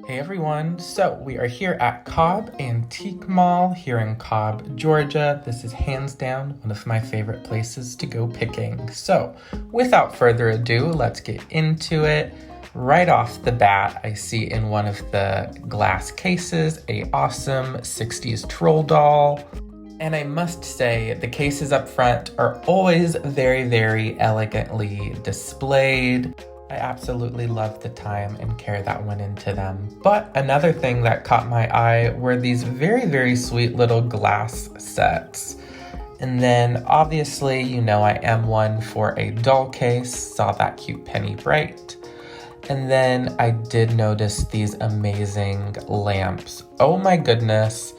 Hey everyone, so we are here at Cobb Antique Mall here in Cobb, Georgia. This is hands down one of my favorite places to go picking. So without further ado, let's get into it. Right off the bat, I see in one of the glass cases a awesome 60s troll doll. And I must say, the cases up front are always very elegantly displayed. I absolutely love the time and care that went into them. But another thing that caught my eye were these very sweet little glass sets. And then obviously, you know I am one for a doll case, saw that cute penny bright. And then I did notice these amazing lamps. Oh my goodness.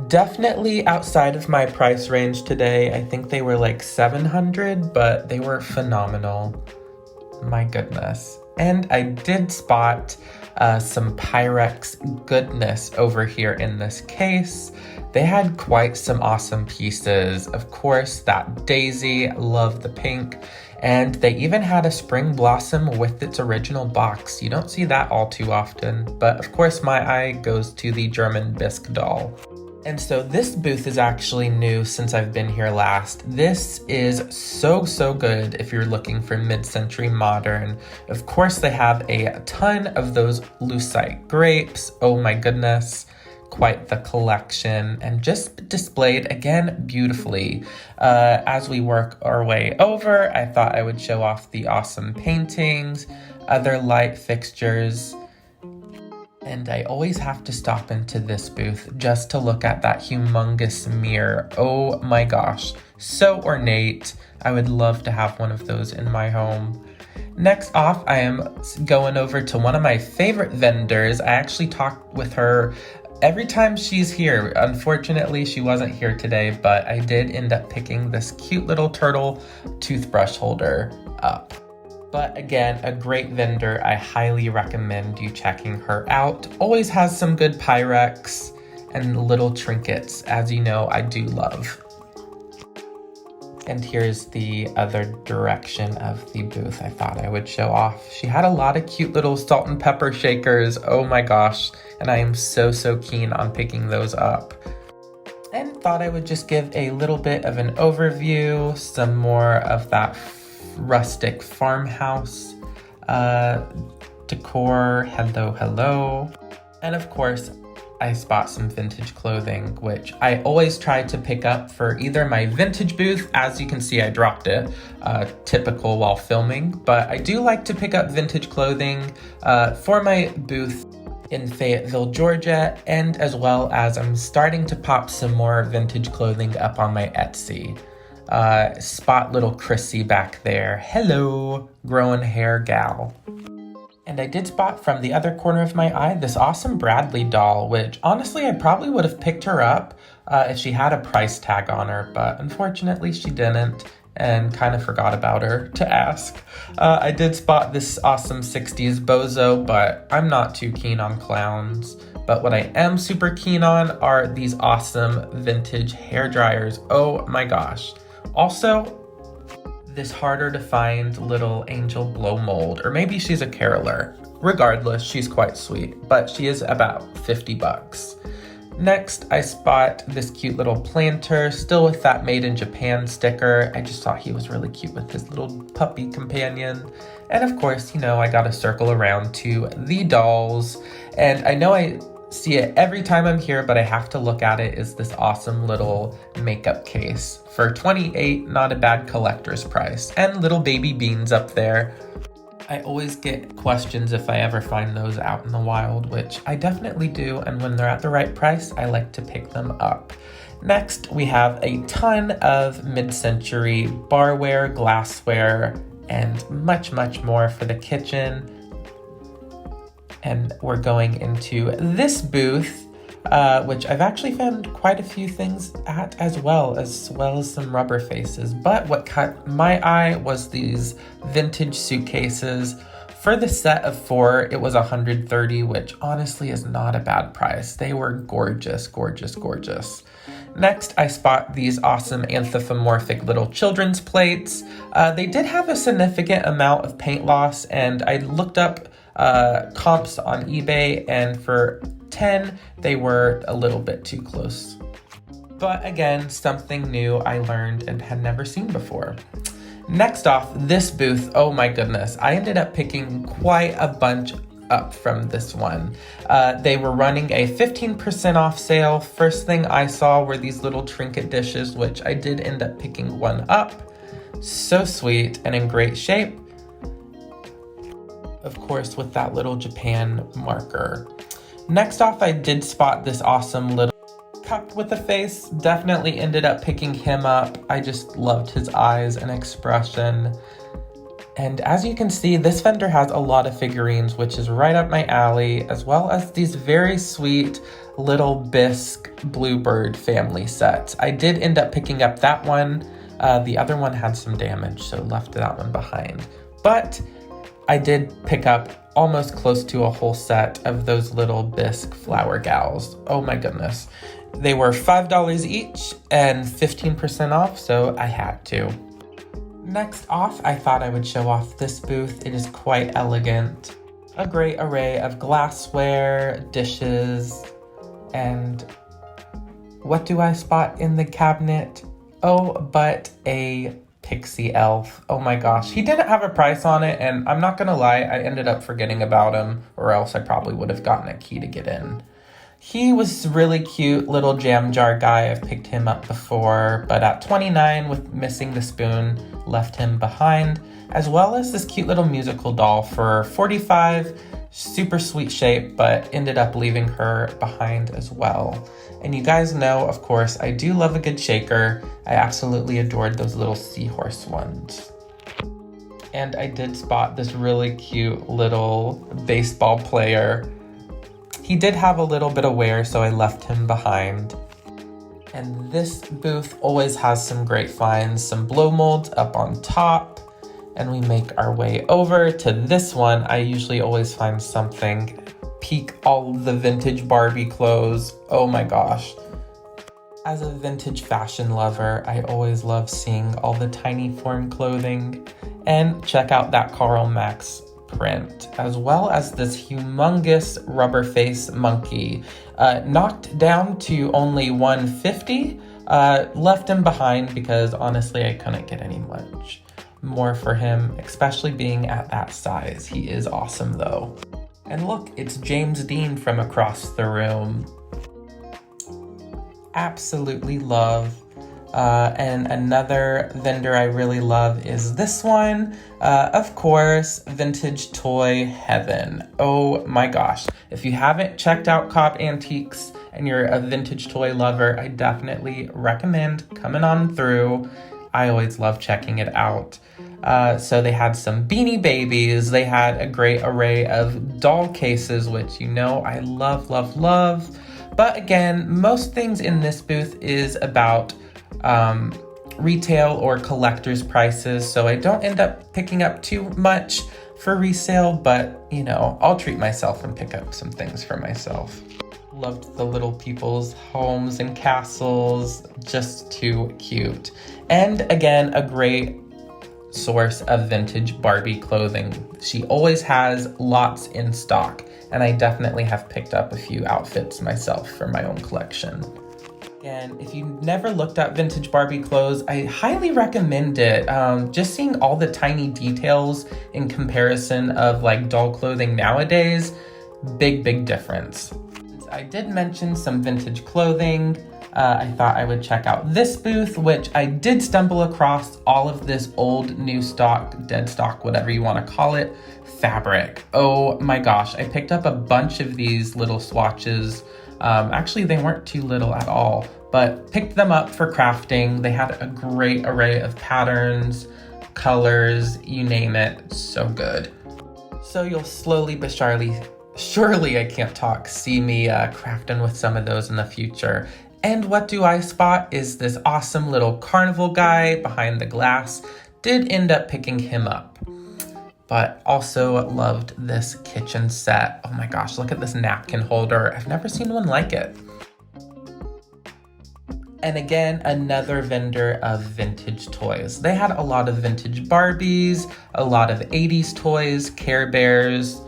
Definitely outside of my price range today. I think they were like $700, but they were phenomenal. My goodness. And I did spot some Pyrex goodness over here in this case. They had quite some awesome pieces. Of course, that daisy, love the pink. And they even had a spring blossom with its original box. You don't see that all too often. But of course, my eye goes to the German bisque doll. And so this booth is actually new since I've been here last. This is so good if you're looking for mid-century modern. Of course, they have a ton of those lucite grapes. Oh my goodness, quite the collection, and just displayed again beautifully. As we work our way over, I thought I would show off the awesome paintings, other light fixtures. And I always have to stop into this booth just to look at that humongous mirror. Oh my gosh, so ornate. I would love to have one of those in my home. Next off, I am going over to one of my favorite vendors. I actually talk with her every time she's here. Unfortunately, she wasn't here today, but I did end up picking this cute little turtle toothbrush holder up. But again, a great vendor. I highly recommend you checking her out. Always has some good Pyrex and little trinkets, as you know I do love. And here's the other direction of the booth I thought I would show off. She had a lot of cute little salt and pepper shakers. Oh my gosh. And I am so keen on picking those up. And thought I would just give a little bit of an overview, some more of that rustic farmhouse decor. Hello. And of course, I spot some vintage clothing, which I always try to pick up for either my vintage booth. As you can see, I dropped it, typical while filming, but I do like to pick up vintage clothing for my booth in Fayetteville, Georgia, and as well as I'm starting to pop some more vintage clothing up on my Etsy. Spot little Chrissy back there. Hello, growing hair gal. And I did spot from the other corner of my eye this awesome Bradley doll, which honestly I probably would have picked her up if she had a price tag on her, but unfortunately she didn't and kind of forgot about her to ask. I did spot this awesome 60s bozo, but I'm not too keen on clowns. But what I am super keen on are these awesome vintage hair dryers. Oh my gosh. Also, this harder to find little angel blow mold, or maybe she's a caroler. Regardless, she's quite sweet, but she is about $50. Next, I spot this cute little planter, still with that Made in Japan sticker. I just thought he was really cute with his little puppy companion. And of course, you know, I gotta circle around to the dolls. And I know I see it every time I'm here, but I have to look at it, is this awesome little makeup case. For $28, not a bad collector's price. And little baby beans up there. I always get questions if I ever find those out in the wild, which I definitely do, and when they're at the right price, I like to pick them up. Next, we have a ton of mid-century barware, glassware, and much more for the kitchen. And we're going into this booth, which I've actually found quite a few things at as well as some rubber faces. But what caught my eye was these vintage suitcases. For the set of 4, it was $130, which honestly is not a bad price. They were gorgeous. Next, I spot these awesome anthropomorphic little children's plates. They did have a significant amount of paint loss, and I looked up comps on eBay, and for 10, they were a little bit too close. But again, something new I learned and had never seen before. Next off, this booth, oh my goodness, I ended up picking quite a bunch up from this one. They were running a 15% off sale. First thing I saw were these little trinket dishes, which I did end up picking one up. So sweet and in great shape. Of course, with that little Japan marker. Next off, I did spot this awesome little cup with a face. Definitely ended up picking him up. I just loved his eyes and expression. And as you can see, this vendor has a lot of figurines, which is right up my alley, as well as these very sweet little bisque bluebird family sets. I did end up picking up that one. The other one had some damage, so left that one behind. But I did pick up almost close to a whole set of those little bisque flower gals. Oh my goodness. They were $5 each and 15% off, so I had to. Next off, I thought I would show off this booth. It is quite elegant. A great array of glassware, dishes, and what do I spot in the cabinet? Oh, but a pixie elf. Oh my gosh. He didn't have a price on it, and I'm not gonna lie, I ended up forgetting about him, or else I probably would have gotten a key to get in. He was really cute, little jam jar guy. I've picked him up before, but at 29 with missing the spoon, left him behind, as well as this cute little musical doll for 45, super sweet shape, but ended up leaving her behind as well. And you guys know, of course, I do love a good shaker. I absolutely adored those little seahorse ones. And I did spot this really cute little baseball player. He did have a little bit of wear, so I left him behind. And this booth always has some great finds, some blow molds up on top. And we make our way over to this one. I usually always find something. Peek all the vintage Barbie clothes. Oh my gosh. As a vintage fashion lover, I always love seeing all the tiny form clothing. And check out that Karl Max print, as well as this humongous rubber face monkey. Knocked down to only $150. Left him behind because honestly I couldn't get any much more for him, especially being at that size. He is awesome though. And look, it's James Dean from across the room. Absolutely love. And another vendor I really love is this one. Of course, Vintage Toy Heaven. Oh my gosh. If you haven't checked out Cobb Antiques and you're a vintage toy lover, I definitely recommend coming on through. I always love checking it out. So they had some Beanie Babies. They had a great array of doll cases, which you know I love, love, love. But again, most things in this booth is about retail or collector's prices, so I don't end up picking up too much for resale, but you know, I'll treat myself and pick up some things for myself. Loved the little people's homes and castles, just too cute. And again, a great source of vintage Barbie clothing. She always has lots in stock, and I definitely have picked up a few outfits myself for my own collection. And if you've never looked at vintage Barbie clothes, I highly recommend it. Just seeing all the tiny details in comparison of like doll clothing nowadays, big difference. I did mention some vintage clothing. I thought I would check out this booth, which I did stumble across all of this old, new stock, dead stock, whatever you want to call it, fabric. Oh my gosh, I picked up a bunch of these little swatches. Actually, they weren't too little at all, but picked them up for crafting. They had a great array of patterns, colors, you name it, so good. So you'll slowly but surely I can't talk, see me crafting with some of those in the future. And what do I spot is this awesome little carnival guy behind the glass. Did end up picking him up. But also loved this kitchen set. Oh my gosh, look at this napkin holder. I've never seen one like it. And again, another vendor of vintage toys. They had a lot of vintage Barbies, a lot of 80s toys, Care Bears,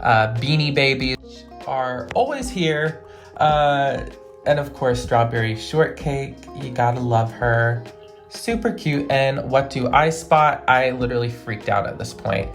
Beanie Babies are always here. And of course, Strawberry Shortcake. You gotta love her. Super cute. And what do I spot? I literally freaked out at this point.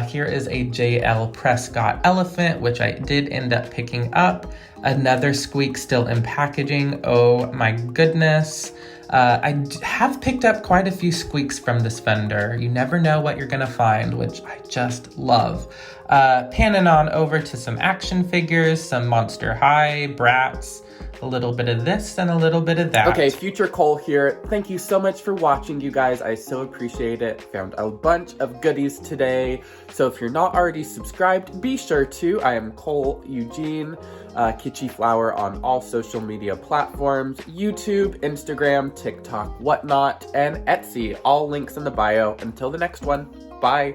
Here is a JL Prescott elephant, which I did end up picking up. Another squeak still in packaging. Oh my goodness. Have picked up quite a few squeaks from this vendor. You never know what you're gonna find, which I just love. Panning on over to some action figures, some Monster High, Bratz, a little bit of this and a little bit of that. Okay, Future Cole here. Thank you so much for watching, you guys. I so appreciate it. Found a bunch of goodies today. So if you're not already subscribed, be sure to. I am Cole Eugene, Kitschy Flower on all social media platforms, YouTube, Instagram, TikTok, whatnot, and Etsy. All links in the bio. Until the next one, bye.